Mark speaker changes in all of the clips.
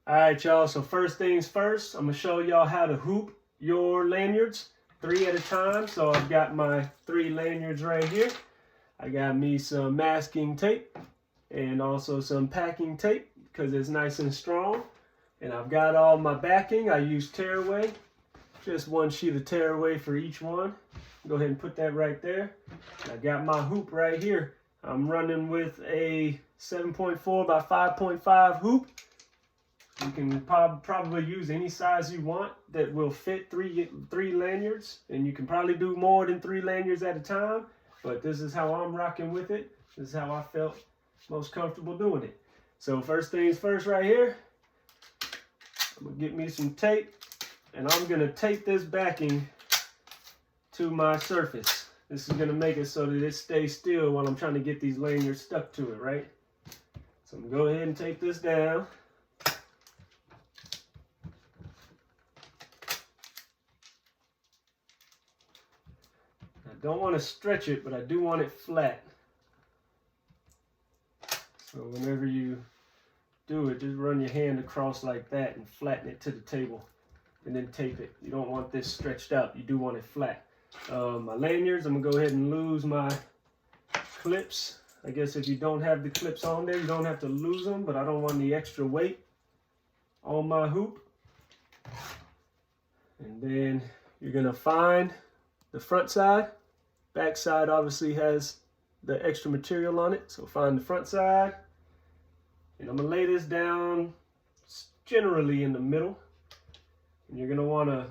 Speaker 1: All right, y'all. So first things first, I'm going to show y'all how to hoop your lanyards 3 at a time. So I've got my 3 lanyards right here. I got me some masking tape and also some packing tape because it's nice and strong. And I've got all my backing. I use tearaway, just 1 sheet of tearaway for each one. Go ahead and put that right there. I got my hoop right here. I'm running with a 7.4 by 5.5 hoop. You can probably use any size you want that will fit three lanyards, and you can probably do more than 3 lanyards at a time, but this is how I'm rocking with it. This is how I felt most comfortable doing it. So first things first right here, I'm gonna get me some tape, and I'm gonna tape this backing to my surface. This is gonna make it so that it stays still while I'm trying to get these lanyards stuck to it, right? So I'm gonna go ahead and tape this down. I don't want to stretch it, but I do want it flat. So whenever you do it, just run your hand across like that and flatten it to the table and then tape it. You don't want this stretched out. You do want it flat. My lanyards, I'm gonna go ahead and lose my clips. I guess if you don't have the clips on there, you don't have to lose them, but I don't want the extra weight on my hoop. And then you're gonna find the front side. Back side obviously has the extra material on it, so find the front side. And I'm gonna lay this down generally in the middle. And you're gonna wanna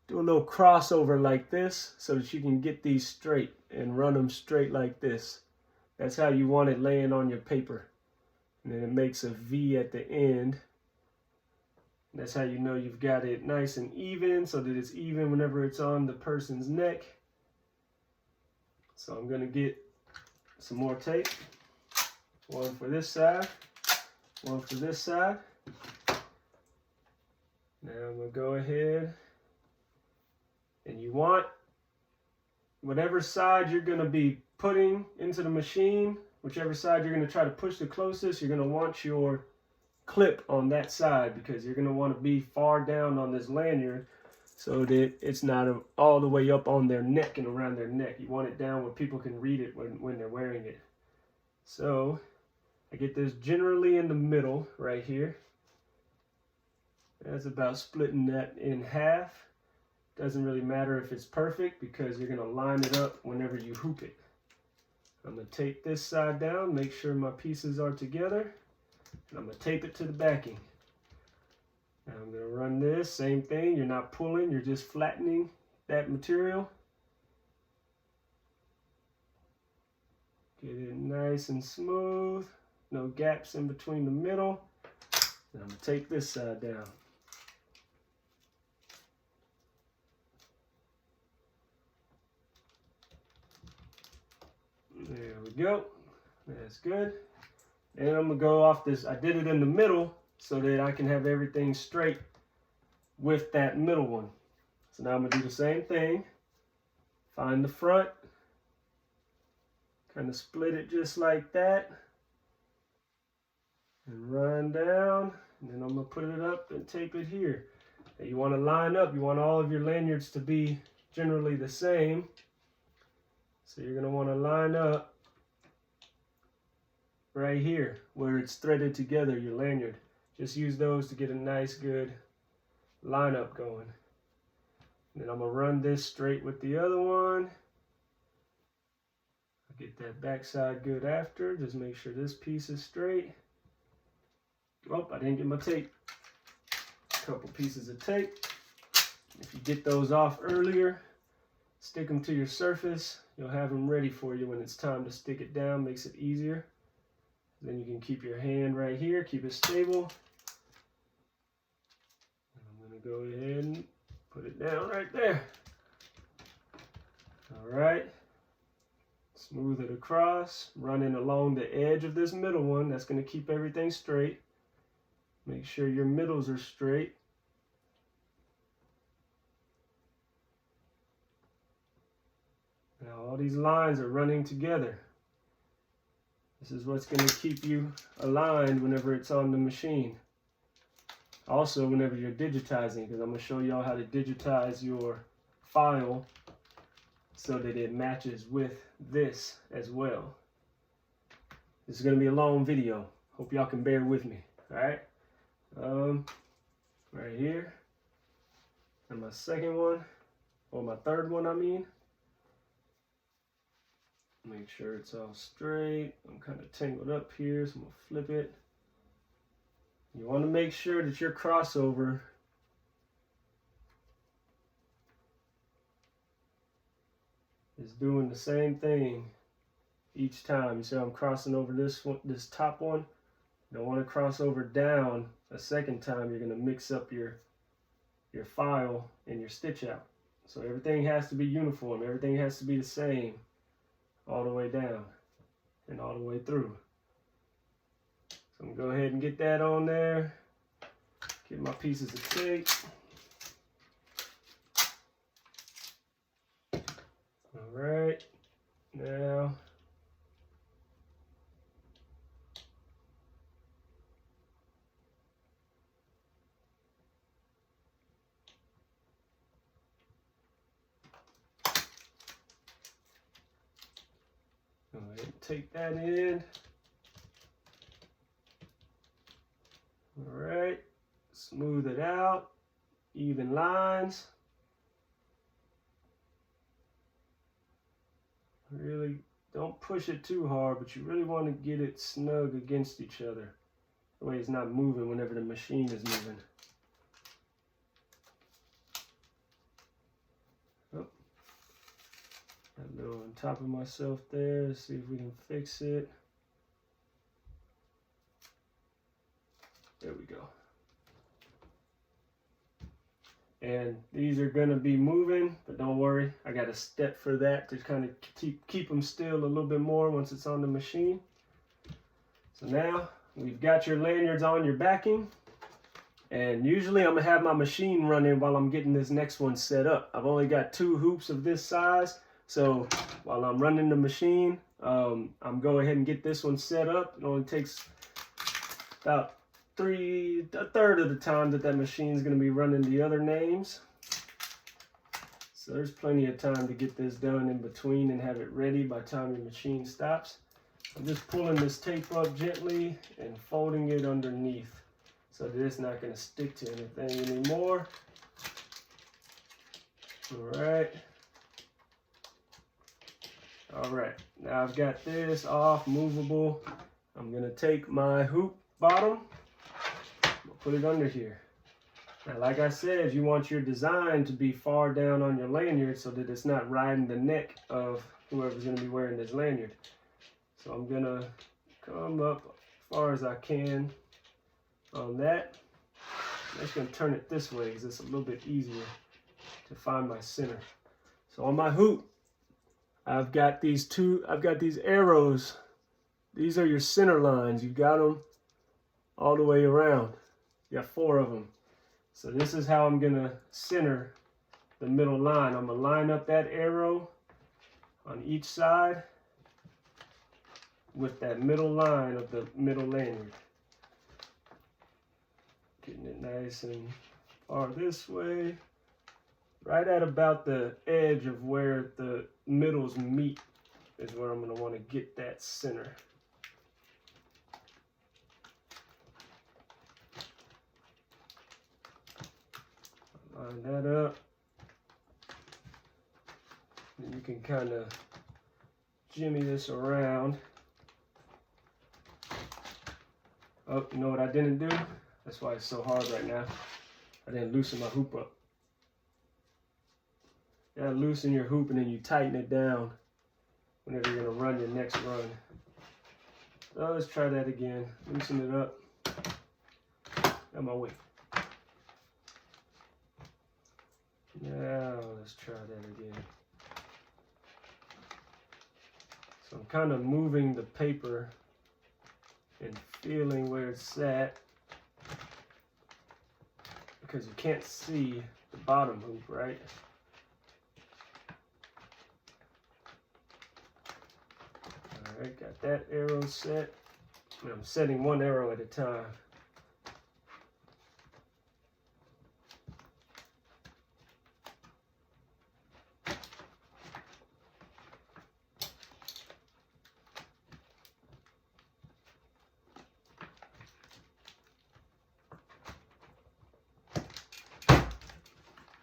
Speaker 1: do a little crossover like this so that you can get these straight and run them straight like this. That's how you want it laying on your paper. And then it makes a V at the end. That's how you know you've got it nice and even, so that it's even whenever it's on the person's neck. So I'm going to get some more tape. 1 for this side, 1 for this side. Now I'm going to go ahead, and you want whatever side you're going to be putting into the machine, whichever side you're going to try to push the closest, you're going to want your clip on that side, because you're going to want to be far down on this lanyard so that it's not all the way up on their neck and around their neck. You want it down where people can read it when they're wearing it. So I get this generally in the middle right here. That's about splitting that in half. Doesn't really matter if it's perfect because you're going to line it up whenever you hoop it. I'm going to tape this side down, make sure my pieces are together, and I'm going to tape it to the backing. Now I'm going to run this, same thing. You're not pulling, you're just flattening that material. Get it nice and smooth, no gaps in between the middle. Now I'm going to take this side down. There we go. That's good. And I'm going to go off this. I did it in the middle so that I can have everything straight with that middle one. So now I'm going to do the same thing. Find the front. Kind of split it just like that. And run down. And then I'm going to put it up and tape it here. Now you want to line up. You want all of your lanyards to be generally the same. So you're going to want to line up right here where it's threaded together, your lanyard. Just use those to get a nice good lineup going. And then I'm going to run this straight with the other one. I'll get that back side good after. Just make sure this piece is straight. Oh, I didn't get my tape. A couple pieces of tape. If you get those off earlier, stick them to your surface. You'll have them ready for you when it's time to stick it down. Makes it easier. Then you can keep your hand right here, keep it stable. And I'm going to go ahead and put it down right there. All right. Smooth it across, running along the edge of this middle one. That's going to keep everything straight. Make sure your middles are straight. Now all these lines are running together. This is what's going to keep you aligned whenever it's on the machine. Also, whenever you're digitizing, because I'm going to show y'all how to digitize your file so that it matches with this as well. This is going to be a long video. Hope y'all can bear with me. All right. Right here. And my second one, or my third one, I mean. Make sure it's all straight. I'm kind of tangled up here, so I'm going to flip it. You want to make sure that your crossover is doing the same thing each time. You see I'm crossing over this one, this top one. You don't want to cross over down a second time. You're going to mix up your file and your stitch out. So everything has to be uniform. Everything has to be the same all the way down and all the way through. So I'm going to go ahead and get that on there. Get my pieces of tape. All right, now go ahead and take that in. All right, smooth it out, even lines. Really don't push it too hard, but you really want to get it snug against each other. That way it's not moving whenever the machine is moving. Oh, got a little on top of myself there. Let's see if we can fix it. There we go. And these are going to be moving, but don't worry, I got a step for that to kind of keep them still a little bit more once it's on the machine. So now we've got your lanyards on your backing, and usually I'm going to have my machine running while I'm getting this next one set up. I've only got 2 hoops of this size, so while I'm running the machine, I'm go ahead and get this one set up. It only takes about a third of the time that machine is going to be running the other names. So there's plenty of time to get this done in between and have it ready by the time your machine stops. I'm just pulling this tape up gently and folding it underneath so that it's not going to stick to anything anymore. Alright. Alright, now I've got this off, movable. I'm going to take my hoop bottom, put it under here. Now, like I said, you want your design to be far down on your lanyard so that it's not riding the neck of whoever's going to be wearing this lanyard. So I'm going to come up as far as I can on that. I'm just going to turn it this way because it's a little bit easier to find my center. So on my hoop, I've got these arrows. These are your center lines. You got them all the way around. You got 4 of them. So this is how I'm going to center the middle line. I'm going to line up that arrow on each side with that middle line of the middle lanyard. Getting it nice and far this way. Right at about the edge of where the middles meet is where I'm going to want to get that center. Line that up. And you can kind of jimmy this around. Oh, you know what I didn't do? That's why it's so hard right now. I didn't loosen my hoop up. You gotta loosen your hoop and then you tighten it down whenever you're gonna run your next run. So let's try that again. Loosen it up. Out my way. Now let's try that again. So I'm kind of moving the paper and feeling where it's at because you can't see the bottom hoop, right? Alright, got that arrow set. And I'm setting one arrow at a time.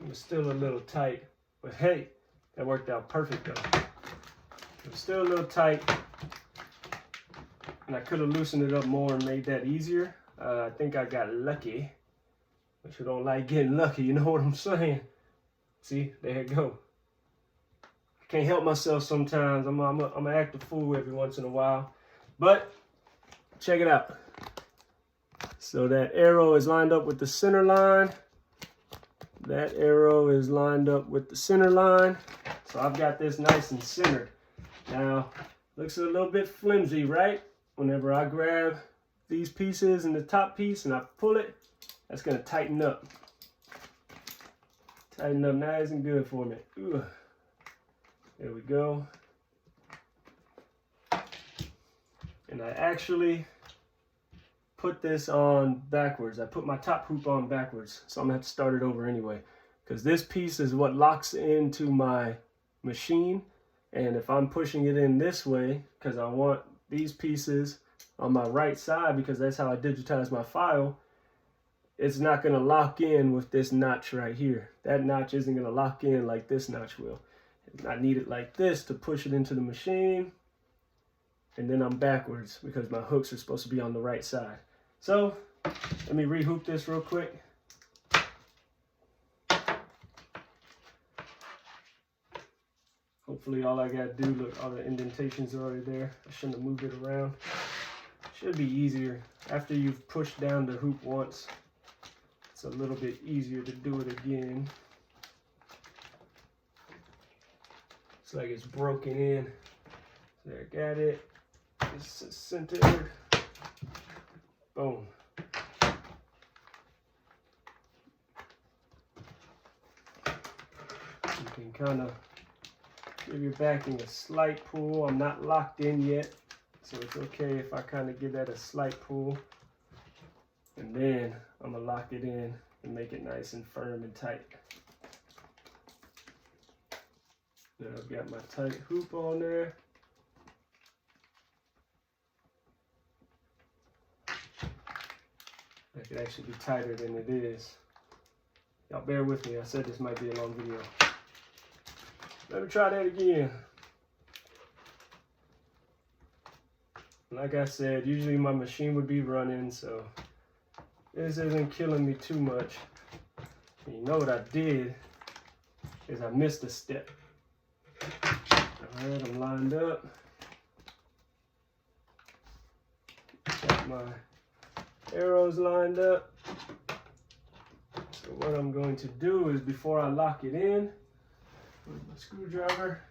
Speaker 1: It was still a little tight, but hey, that worked out perfect though. It was still a little tight, and I could have loosened it up more and made that easier. I think I got lucky, but you don't like getting lucky, you know what I'm saying? See, there you go. I can't help myself sometimes. I'm an active fool every once in a while, but check it out. So that arrow is lined up with the center line. That arrow is lined up with the center line. So I've got this nice and centered. Now, looks a little bit flimsy, right? Whenever I grab these pieces and the top piece and I pull it, that's gonna tighten up. Tighten up nice and good for me. Ooh. There we go. And I actually put this on backwards. I put my top hoop on backwards, so I'm gonna have to start it over anyway, because this piece is what locks into my machine, and if I'm pushing it in this way, because I want these pieces on my right side, because that's how I digitize my file, it's not gonna lock in with this notch right here. That notch isn't gonna lock in like this notch will. I need it like this to push it into the machine, and then I'm backwards because my hooks are supposed to be on the right side. So let me rehoop this real quick. Hopefully all I gotta do, look, all the indentations are already there. I shouldn't have moved it around. Should be easier. After you've pushed down the hoop once, it's a little bit easier to do it again. It's like it's broken in. There, got it. It's centered. Boom. You can kind of give your backing a slight pull. I'm not locked in yet, so it's okay if I kind of give that a slight pull. And then I'm gonna lock it in and make it nice and firm and tight. Now I've got my tight hoop on there. That could actually be tighter than it is. Y'all bear with me, I said this might be a long video. Let me try that again. Like I said, usually my machine would be running, so this isn't killing me too much. And you know what I did is I missed a step. Alright, I'm lined up. Got my arrows lined up. So what I'm going to do is, before I lock it in with my screwdriver,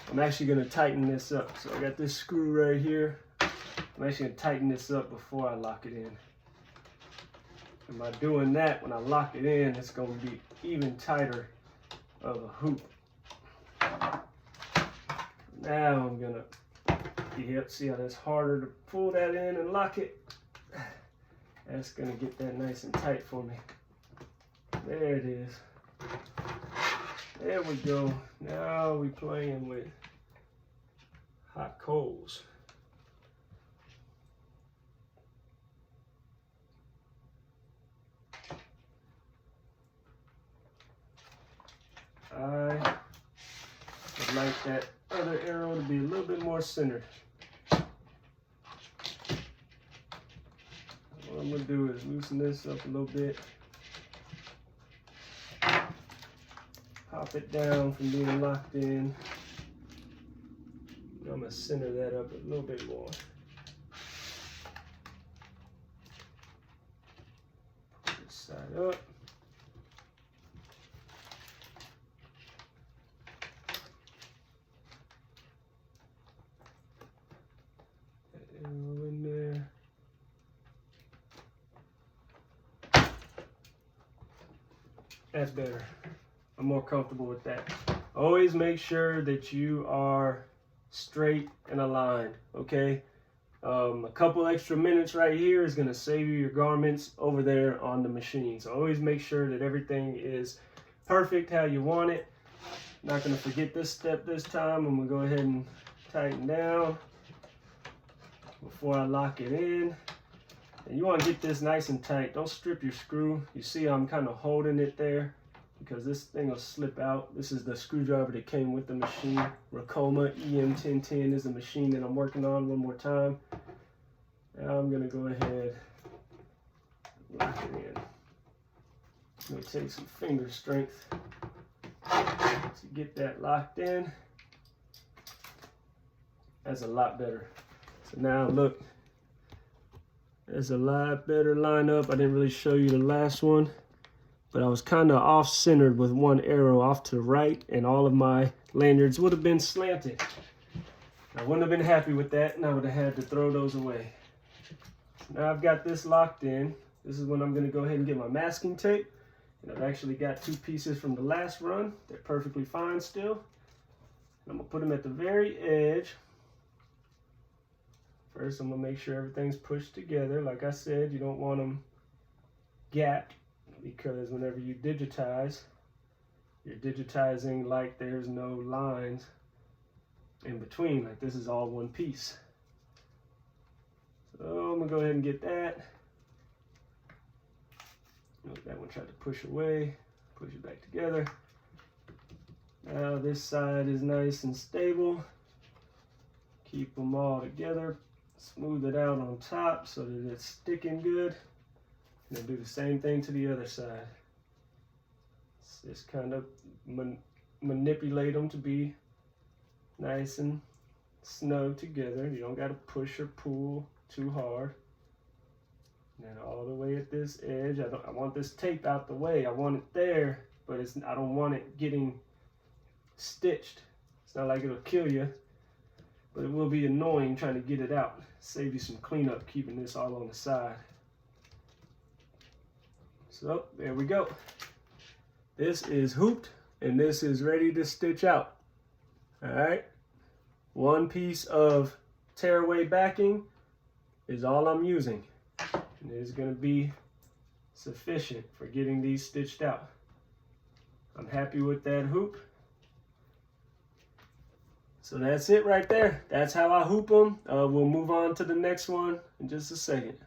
Speaker 1: I'm actually going to tighten this up. So I got this screw right here. I'm actually going to tighten this up before I lock it in. And by doing that, when I lock it in, it's going to be even tighter of a hoop. Now I'm going to, see how that's harder to pull that in and lock it? That's going to get that nice and tight for me. There it is. There we go. Now we're playing with hot coals. I would like that other arrow to be a little bit more centered. What I'm going to do is loosen this up a little bit. Pop it down from being locked in. I'm going to center that up a little bit more. Put this side up. That arrow in there. That's better. I'm more comfortable with that. Always make sure that you are straight and aligned, okay? A couple extra minutes right here is going to save you your garments over there on the machine. So always make sure that everything is perfect how you want it. Not going to forget this step this time. I'm going to go ahead and tighten down before I lock it in. And you want to get this nice and tight. Don't strip your screw. You see I'm kind of holding it there. because this thing will slip out. This is the screwdriver that came with the machine. Racoma EM1010 is the machine that I'm working on one more time. Now I'm gonna go ahead and lock it in. I'm gonna take some finger strength to get that locked in. That's a lot better. So now look, there's a lot better lineup. I didn't really show you the last one, but I was kind of off-centered with one arrow off to the right, and all of my lanyards would have been slanted. I wouldn't have been happy with that, and I would have had to throw those away. So now I've got this locked in. This is when I'm gonna go ahead and get my masking tape. And I've actually got 2 pieces from the last run. They're perfectly fine still. And I'm gonna put them at the very edge. First, I'm gonna make sure everything's pushed together. Like I said, you don't want them gapped, because whenever you digitize, you're digitizing like there's no lines in between, like this is all one piece. So I'm gonna go ahead and get that. That one tried to push away, push it back together. Now this side is nice and stable. Keep them all together. Smooth it out on top so that it's sticking good. And then do the same thing to the other side. Just kind of manipulate them to be nice and snug together. You don't got to push or pull too hard. And then all the way at this edge, I want this tape out the way. I want it there, but I don't want it getting stitched. It's not like it'll kill you, but it will be annoying trying to get it out. Save you some cleanup keeping this all on the side. So there we go. This is hooped and this is ready to stitch out. All right. 1 piece of tearaway backing is all I'm using. And it is going to be sufficient for getting these stitched out. I'm happy with that hoop. So that's it right there. That's how I hoop them. We'll move on to the next one in just a second.